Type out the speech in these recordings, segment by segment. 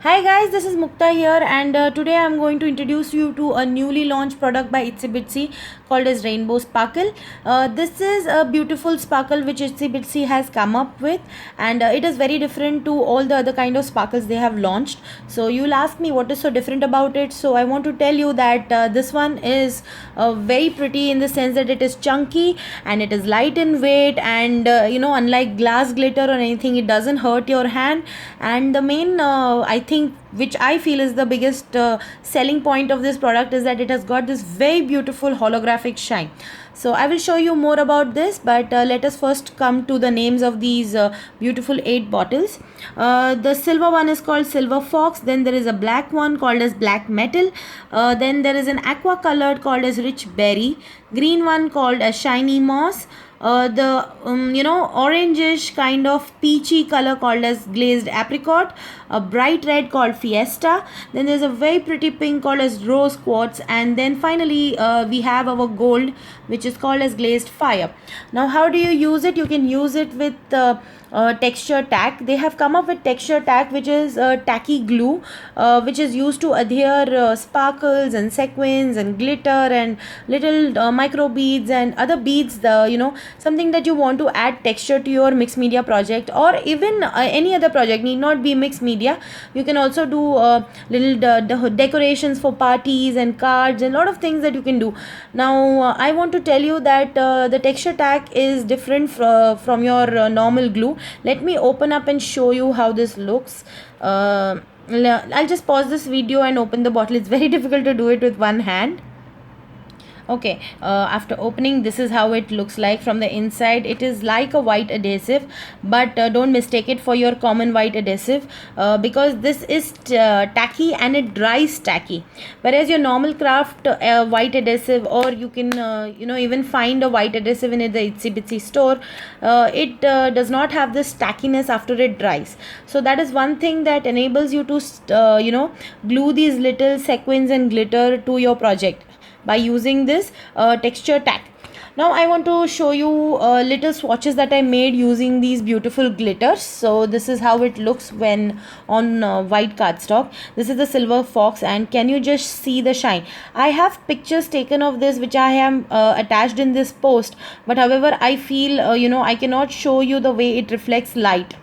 Hi guys, this is Mukta here, and today I'm going to introduce you to a newly launched product by Itsy Bitsy called as Rainbow Sparkle. This is a beautiful sparkle which Itsy Bitsy has come up with, and it is very different to all the other kind of sparkles they have launched. So you'll ask me what is so different about it. So I want to tell you that this one is very pretty in the sense that it is chunky and it is light in weight, and unlike glass glitter or anything, it doesn't hurt your hand. And the main I think which I feel is the biggest selling point of this product is that it has got this very beautiful holographic shine. So I will show you more about this, but let us first come to the names of these beautiful 8 bottles. The silver one is called Silver Fox, then there is a black one called as Black Metal, then there is an aqua colored called as Rich Berry, green one called as Shiny Moss, the orangish kind of peachy color called as Glazed Apricot, a bright red called Fiesta, then there's a very pretty pink called as Rose Quartz, and then finally we have our gold, which is called as Glazed Fire. Now how do you use it? You can use it with texture tack. They have come up with texture tack, which is tacky glue, which is used to adhere sparkles and sequins and glitter and little micro beads and other beads, something that you want to add texture to your mixed media project, or even any other project, need not be mixed media. You can also do little decorations for parties and cards and a lot of things that you can do. Now I want to tell you that the texture tack is different from your normal glue. Let me open up and show you how this looks. I'll just pause this video and open the bottle. It's very difficult to do it with one hand. Okay, after opening, this is how it looks like from the inside. It is like a white adhesive, but don't mistake it for your common white adhesive, because this is tacky and it dries tacky, whereas your normal craft white adhesive, or you can even find a white adhesive in the Itsy Bitsy store, it does not have this tackiness after it dries. So that is one thing that enables you to glue these little sequins and glitter to your project by using this texture tack. Now I want to show you little swatches that I made using these beautiful glitters. So this is how it looks when on white cardstock. This is the Silver Fox, and can you just see the shine? I have pictures taken of this which I am attached in this post, but however I feel I cannot show you the way it reflects light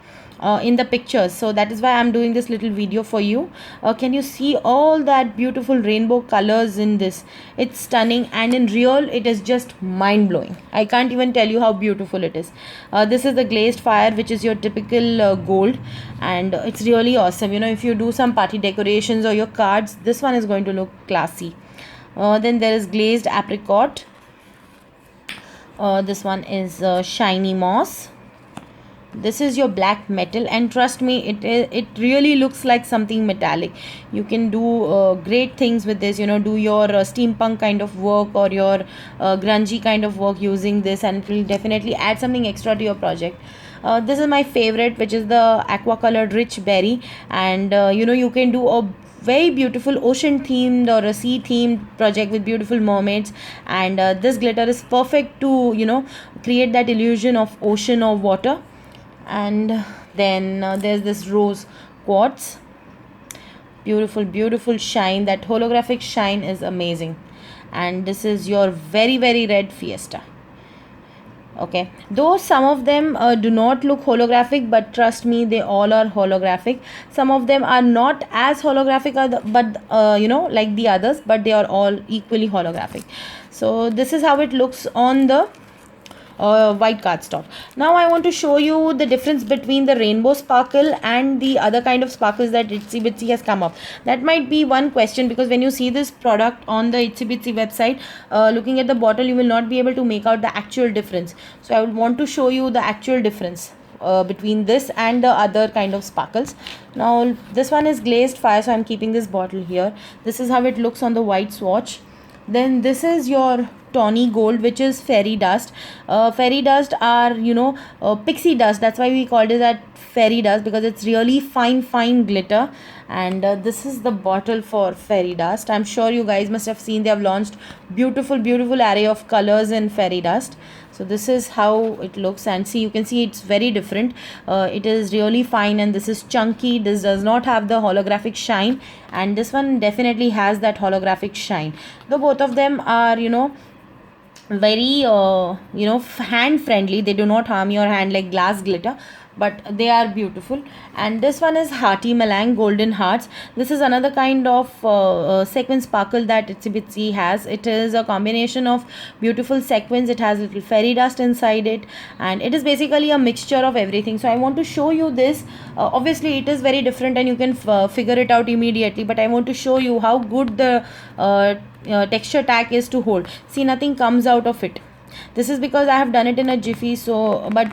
in the pictures, so that is why I'm doing this little video for you. Can you see all that beautiful rainbow colors in this? It's stunning, and in real it is just mind-blowing. I can't even tell you how beautiful it is. This is the Glazed Fire, which is your typical gold, and it's really awesome. If you do some party decorations or your cards, this one is going to look classy. Then there is Glazed Apricot. This one is Shiny Moss. This is your Black Metal, and trust me, it really looks like something metallic. You can do great things with this, do your steampunk kind of work or your grungy kind of work using this, and it will definitely add something extra to your project. This is my favorite, which is the aqua colored Rich Berry, and you can do a very beautiful ocean themed or a sea themed project with beautiful mermaids, and this glitter is perfect to create that illusion of ocean or water. And then there's this Rose Quartz. Beautiful shine. That holographic shine is amazing. And this is your very red Fiesta. Okay, though some of them do not look holographic, but trust me, they all are holographic. Some of them are not as holographic, like the others, but they are all equally holographic. So this is how it looks on the white cardstock. Now I want to show you the difference between the rainbow sparkle and the other kind of sparkles that Itsy Bitsy has come up. That might be one question, because when you see this product on the Itsy Bitsy website, looking at the bottle, you will not be able to make out the actual difference. So I would want to show you the actual difference between this and the other kind of sparkles. Now this one is Glazed Fire, so I'm keeping this bottle here. This is how it looks on the white swatch. Then this is your tawny gold, which is fairy dust. Fairy dust are pixie dust. That's why we called it that fairy dust, because it's really fine glitter. And this is the bottle for fairy dust. I'm sure you guys must have seen they have launched beautiful array of colors in fairy dust. So this is how it looks, and see, you can see it's very different. It is really fine, and this is chunky. This does not have the holographic shine, and this one definitely has that holographic shine. Though both of them are, very hand friendly, they do not harm your hand like glass glitter, but they are beautiful. And this one is Hearty Malang Golden Hearts. This is another kind of sequin sparkle that Itsy Bitsy has. It is a combination of beautiful sequins. It has little fairy dust inside it, and it is basically a mixture of everything. So I want to show you this. Obviously it is very different, and you can figure it out immediately, but I want to show you how good the texture tack is to hold. See, nothing comes out of it. This is because I have done it in a jiffy, so but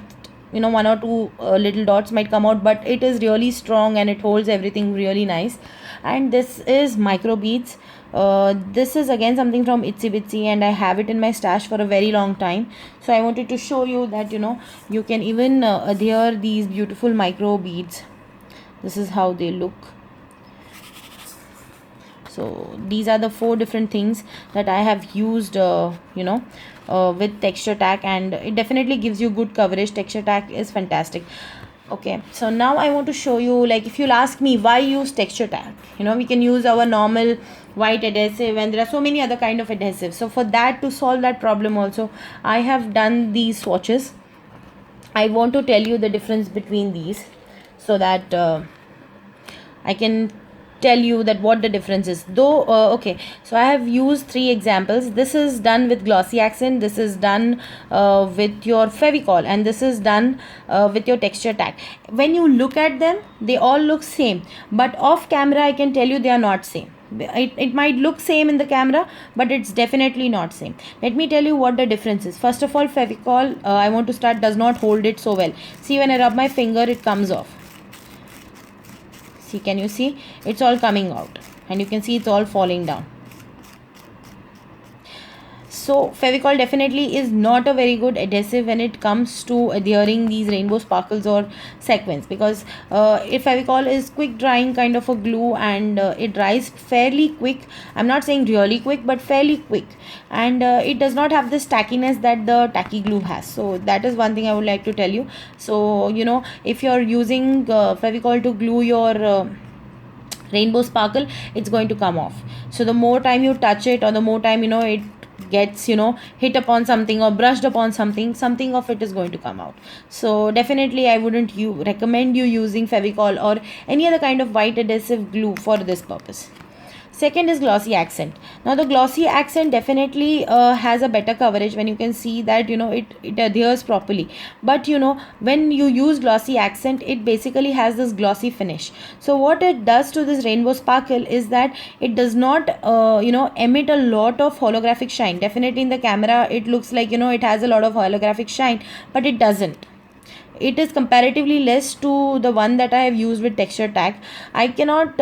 one or two little dots might come out, but it is really strong and it holds everything really nice. And this is micro beads. This is again something from Itsy Bitsy, and I have it in my stash for a very long time. So I wanted to show you that you can even adhere these beautiful micro beads. This is how they look. So these are the 4 different things that I have used with texture tack, and it definitely gives you good coverage. Texture tack is fantastic. Okay, so now I want to show you, like, if you'll ask me why use texture tack, we can use our normal white adhesive, and there are so many other kind of adhesives. So for that, to solve that problem also, I have done these swatches. I want to tell you the difference between these, so that I can tell you that what the difference is. Though okay, so I have used 3 examples. This is done with glossy accent, this is done with your Fevicol, and this is done with your texture tack. When you look at them, they all look same, but off camera I can tell you they are not same. It might look same in the camera, but it's definitely not same. Let me tell you what the difference is. First of all, Fevicol, I want to start, does not hold it so well. See, when I rub my finger, it comes off. See, can you see? It's all coming out, and you can see it's all falling down. So Fevicol definitely is not a very good adhesive when it comes to adhering these rainbow sparkles or sequins, because if Fevicol is quick drying kind of a glue, and it dries fairly quick. I'm not saying really quick, but fairly quick, and it does not have the tackiness that the tacky glue has. So that is one thing I would like to tell you. So if you're using Fevicol to glue your rainbow sparkle, it's going to come off. So the more time you touch it, or the more time it gets hit upon something or brushed upon something of it is going to come out. So definitely I wouldn't recommend you using Fevicol or any other kind of white adhesive glue for this purpose. Second is glossy accent. Now the glossy accent definitely has a better coverage, when you can see that it adheres properly. But when you use glossy accent, it basically has this glossy finish. So what it does to this rainbow sparkle is that it does not emit a lot of holographic shine. Definitely in the camera it looks like it has a lot of holographic shine, but it doesn't. It is comparatively less to the one that I have used with texture tack. I cannot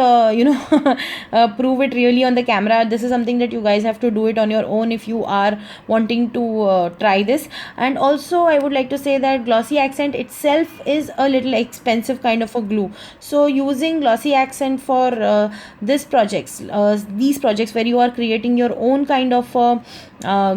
prove it really on the camera. This is something that you guys have to do it on your own if you are wanting to try this. And also I would like to say that glossy accent itself is a little expensive kind of a glue. So using glossy accent for these projects where you are creating your own kind of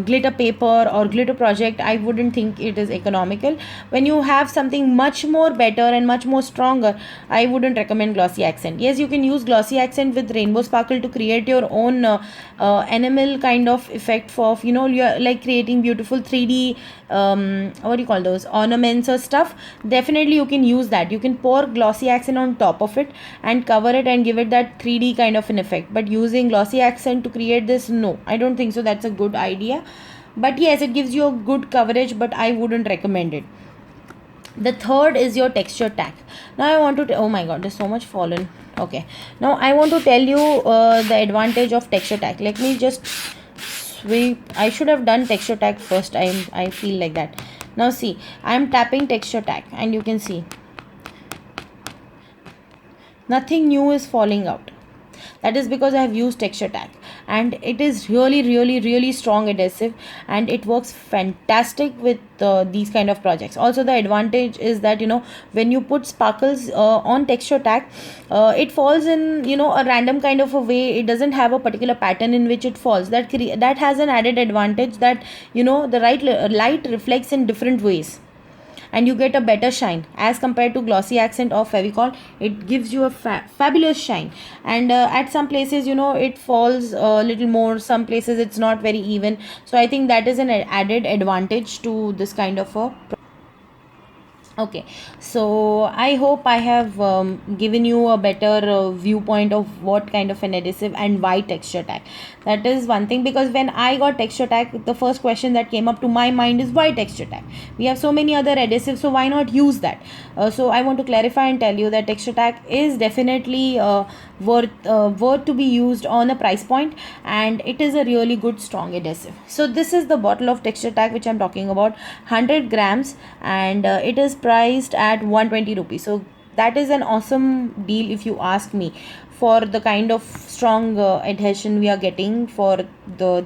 glitter paper or glitter project, I wouldn't think it is economical. When you have something much more better and much more stronger, I wouldn't recommend glossy accent. Yes, you can use glossy accent with rainbow sparkle to create your own enamel kind of effect for you're like creating beautiful 3D what do you call those, ornaments or stuff. Definitely you can use that. You can pour glossy accent on top of it and cover it and give it that 3D kind of an effect. But using glossy accent to create this, no, I don't think so that's a good idea. But yes, it gives you a good coverage, but I wouldn't recommend it. The third is your texture tack. Now I want to oh my god, there's so much fallen. Okay, now I want to tell you the advantage of texture tack. Let me just sweep. I should have done texture tack first. I feel like that. Now see, I am tapping texture tack, and you can see nothing new is falling out. That is because I have used texture tack. and it is really strong adhesive, and it works fantastic with these kind of projects. Also, the advantage is that, when you put sparkles on texture tag, it falls in, a random kind of a way. It doesn't have a particular pattern in which it falls. That has an added advantage, that the light reflects in different ways, and you get a better shine as compared to glossy accent of Fevicol. It gives you a fabulous shine, and at some places, it falls a little more, some places it's not very even. So I think that is an added advantage to this kind of a. Okay, so I hope I have given you a better viewpoint of what kind of an adhesive and why texture tag. That is one thing, because when I got texture tag, the first question that came up to my mind is, why texture tag? We have so many other adhesives, so why not use that? So I want to clarify and tell you that texture tag is definitely worth to be used on a price point, and it is a really good strong adhesive. So this is the bottle of texture tag which I'm talking about, 100 grams, and it is priced at 120 rupees. So that is an awesome deal if you ask me, for the kind of strong adhesion we are getting for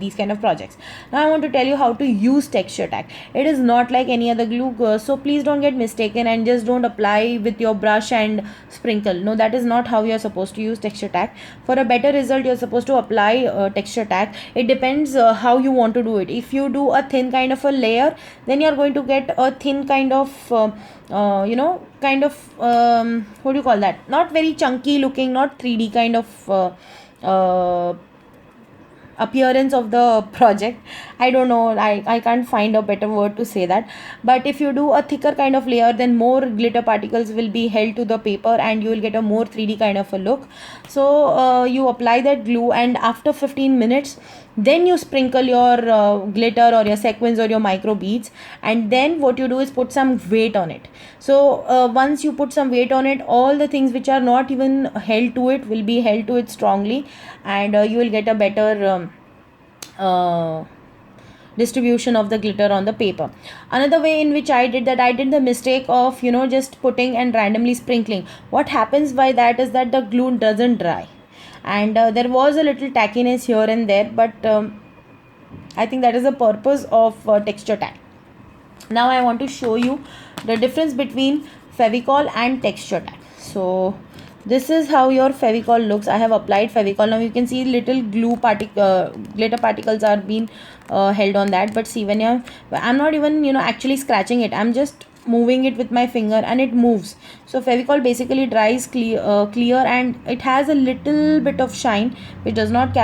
these kind of projects. Now I want to tell you how to use texture tag. It is not like any other glue, so please don't get mistaken and just don't apply with your brush and sprinkle. No, that is not how you are supposed to use texture tag. For a better result, you are supposed to apply texture tag. It depends how you want to do it. If you do a thin kind of a layer, then you are going to get a thin kind of what do you call that, not very chunky looking, not 3D kind of appearance of the project. I don't know, I can't find a better word to say that. But if you do a thicker kind of layer, then more glitter particles will be held to the paper, and you will get a more 3D kind of a look. So you apply that glue, and after 15 minutes, then you sprinkle your glitter or your sequins or your micro beads, and then what you do is put some weight on it. So once you put some weight on it, all the things which are not even held to it will be held to it strongly, and you will get a better distribution of the glitter on the paper. Another way in which I did the mistake of just putting and randomly sprinkling. What happens by that is that the glue doesn't dry, and there was a little tackiness here and there, but I think that is the purpose of texture tag. Now I want to show you the difference between Fevicol and texture tag. So this is how your Fevicol looks. I have applied Fevicol. Now you can see little glitter particles are being held on that. But see, I'm not even actually scratching it. I'm just moving it with my finger, and it moves. So Fevicol basically dries clear, and it has a little bit of shine which does not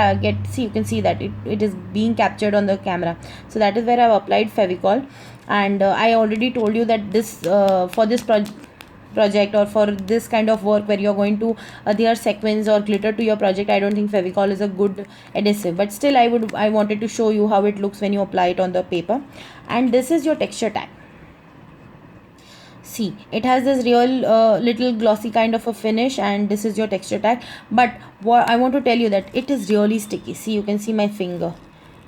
see, you can see that it is being captured on the camera. So that is where I have applied Fevicol, and I already told you that this for this project, or for this kind of work where you're going to adhere sequins or glitter to your project, I don't think Fevicol is a good adhesive. But still, I wanted to show you how it looks when you apply it on the paper. And this is your texture tag. See, it has this real little glossy kind of a finish, and this is your texture tag. But what I want to tell you, that it is really sticky. See, you can see my finger,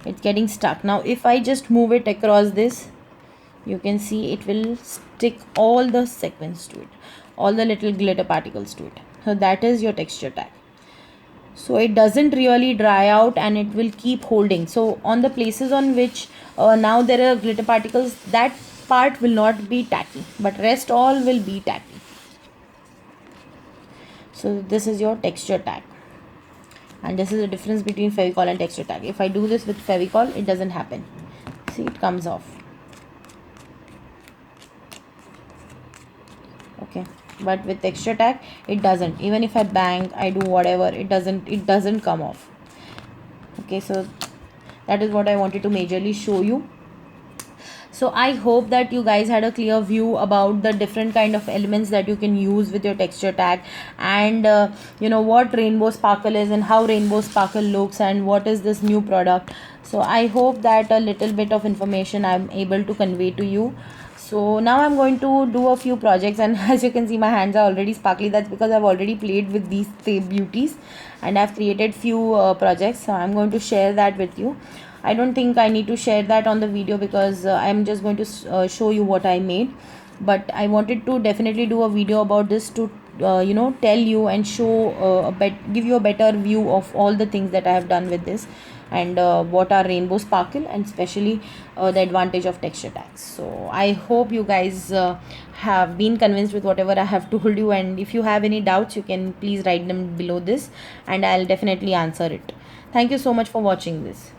it's getting stuck. Now if I just move it across this, you can see it will stick all the sequins to it, all the little glitter particles to it. So that is your texture tag. So it doesn't really dry out, and it will keep holding. So on the places on which now there are glitter particles, that part will not be tacky, but rest all will be tacky. So this is your texture tag, and this is the difference between Fevicol and texture tag. If I do this with Fevicol, it doesn't happen. See, it comes off. Okay, but with texture tag it doesn't. Even if I bang, I do whatever, it doesn't come off. Okay, so that is what I wanted to majorly show you. So I hope that you guys had a clear view about the different kind of elements that you can use with your texture tag, and what rainbow sparkle is, and how rainbow sparkle looks, and what is this new product. So I hope that a little bit of information I'm able to convey to you. So now I'm going to do a few projects, and as you can see, my hands are already sparkly. That's because I've already played with these beauties, and I've created few projects. So I'm going to share that with you. I don't think I need to share that on the video, because I'm just going to show you what I made. But I wanted to definitely do a video about this to tell you and show give you a better view of all the things that I have done with this, and what are rainbow sparkle, and especially the advantage of texture tags. So I hope you guys have been convinced with whatever I have told you, and if you have any doubts, you can please write them below this, and I'll definitely answer it. Thank you so much for watching this.